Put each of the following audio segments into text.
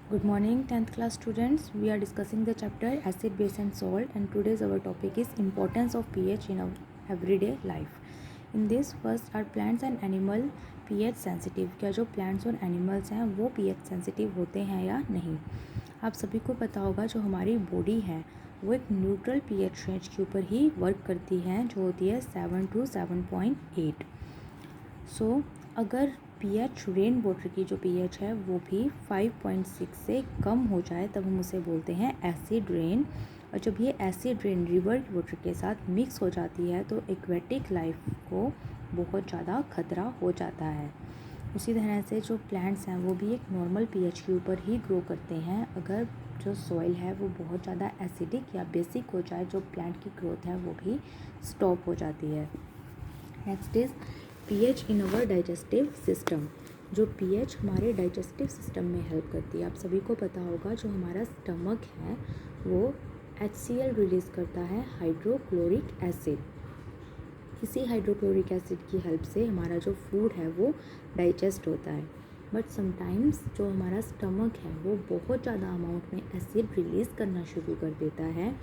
Good morning 10th class students. We are discussing the chapter acid, base and salt, and today's our topic is importance of pH in our everyday life. In this first are plants and animal pH sensitive. क्या जो plants और animals हैं वो pH sensitive होते हैं या नहीं? आप सभी को पता होगा जो हमारी बॉडी है वो एक न्यूट्रल pH रेंज के ऊपर ही वर्क करती है जो होती है 7 to 7.8. सो अगर पीएच रेन वाटर की जो पीएच है वो भी 5.6 से कम हो जाए तब हम उसे बोलते हैं एसिड रेन। और जब ये एसिड रेन रिवर वाटर के साथ मिक्स हो जाती है तो एक्वेटिक लाइफ को बहुत ज़्यादा खतरा हो जाता है। उसी तरह से जो प्लांट्स हैं वो भी एक नॉर्मल पीएच के ऊपर ही ग्रो करते हैं। अगर जो सॉइल है वो बहुत ज़्यादा एसिडिक या बेसिक हो जाए जो प्लांट की ग्रोथ है वो भी स्टॉप हो जाती है। Next is pH in our digestive system. जो पीएच हमारे डाइजेस्टिव सिस्टम में हेल्प करती है। आप सभी को पता होगा जो हमारा स्टमक है वो HCl रिलीज़ करता है, हाइड्रोक्लोरिक एसिड। इसी हाइड्रोक्लोरिक एसिड की हेल्प से हमारा जो फूड है वो डाइजेस्ट होता है। बट समटाइम्स जो हमारा स्टमक है वो बहुत ज़्यादा अमाउंट में एसिड रिलीज़ करना शुरू कर देता है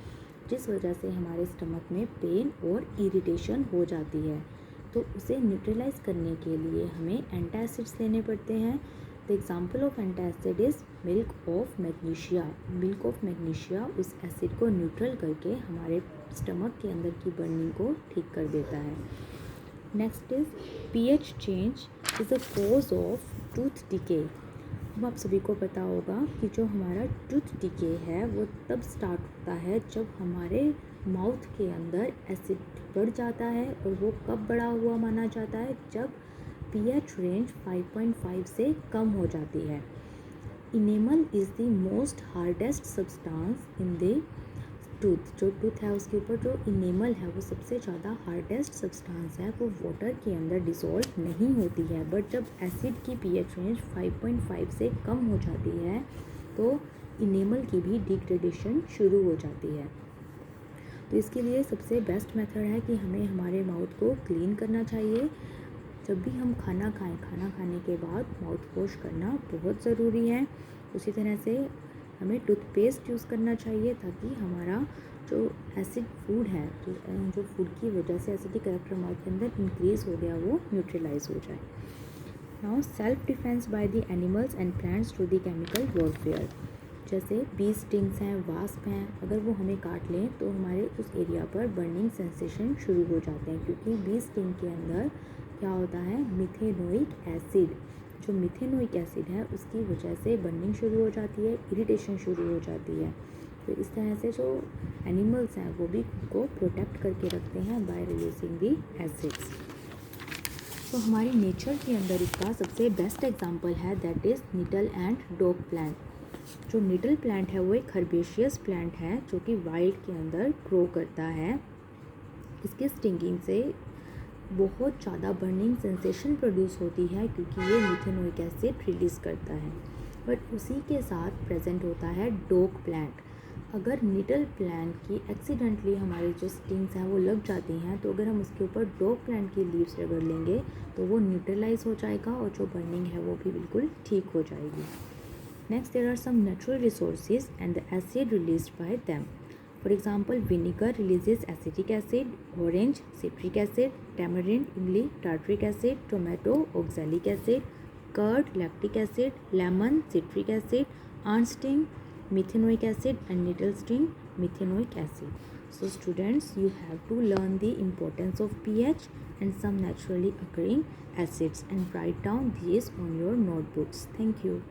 जिस वजह से हमारे स्टमक में पेन और इरिटेशन हो जाती है। तो उसे न्यूट्रलाइज करने के लिए हमें एंटासिड्स लेने पड़ते हैं। The example of antacid is milk of magnesia. Milk of magnesia उस एसिड को न्यूट्रल करके हमारे स्टमक के अंदर की बर्निंग को ठीक कर देता है। Next is pH change is a cause of tooth decay. अब आप सभी को पता होगा कि जो हमारा टूथ डिके है वो तब स्टार्ट होता है जब हमारे माउथ के अंदर एसिड बढ़ जाता है। और वो कब बढ़ा हुआ माना जाता है? जब पीएच रेंज 5.5 से कम हो जाती है। Enamel is the most hardest substance in the tooth. जो टूथ है उसके ऊपर जो इनेमल है वो सबसे ज़्यादा हार्डेस्ट सब्सटेंस है, वो वाटर के अंदर डिसॉल्व नहीं होती है। बट जब एसिड की पीएच रेंज 5.5 से कम हो जाती है तो इनेमल की भी डिग्रेडेशन शुरू हो जाती है। तो इसके लिए सबसे बेस्ट मेथड है कि हमें हमारे माउथ को क्लीन करना चाहिए। जब भी हम खाना खाएं, खाना खाने के बाद माउथ वॉश करना बहुत ज़रूरी है। उसी तरह से हमें टूथपेस्ट यूज़ करना चाहिए ताकि हमारा जो एसिड फूड है जो फूड की वजह से एसिडिक कैरेक्टर माउथ के अंदर इंक्रीज़ हो गया वो न्यूट्रलाइज हो जाए। Now self defence by the animals and plants through the chemical warfare. जैसे बी स्टिंग्स हैं, वास्प हैं, अगर वो हमें काट लें तो हमारे उस एरिया पर बर्निंग सेंसेशन शुरू हो जाते हैं क्योंकि बी स्टिंग के अंदर क्या होता है? Methanoic acid. जो मिथेनोइक एसिड है उसकी वजह से बर्निंग शुरू हो जाती है, इरिटेशन शुरू हो जाती है। तो इस तरह से जो एनिमल्स हैं वो भी खुद को प्रोटेक्ट करके रखते हैं बाय रिलीजिंग दी एसिड्स। तो हमारी नेचर के अंदर इसका सबसे बेस्ट एग्जांपल है that is nettle and dog plant. जो निटल प्लांट है वो एक हर्बेशियस प्लांट है जो कि वाइल्ड के अंदर ग्रो करता है। इसके स्टिंगिंग से बहुत ज़्यादा बर्निंग सेंसेशन प्रोड्यूस होती है क्योंकि ये मिथेनोइक एसिड रिलीज़ करता है। बट उसी के साथ प्रेजेंट होता है डॉग प्लांट। अगर निटल प्लांट की एक्सीडेंटली हमारे जो स्टिंग्स हैं वो लग जाती हैं तो अगर हम उसके ऊपर डॉग प्लांट की लीव्स रगड़ लेंगे तो वो न्यूट्रलाइज हो जाएगा और जो बर्निंग है वो भी बिल्कुल ठीक हो जाएगी। Next, there are some natural resources and the acid released by them. For example, vinegar releases acetic acid, orange citric acid, tamarind imli tartaric acid, tomato oxalic acid, curd lactic acid, lemon citric acid, ant sting methanoic acid and needle sting methanoic acid. So students, you have to learn the importance of pH and some naturally occurring acids and write down these on your notebooks. Thank you.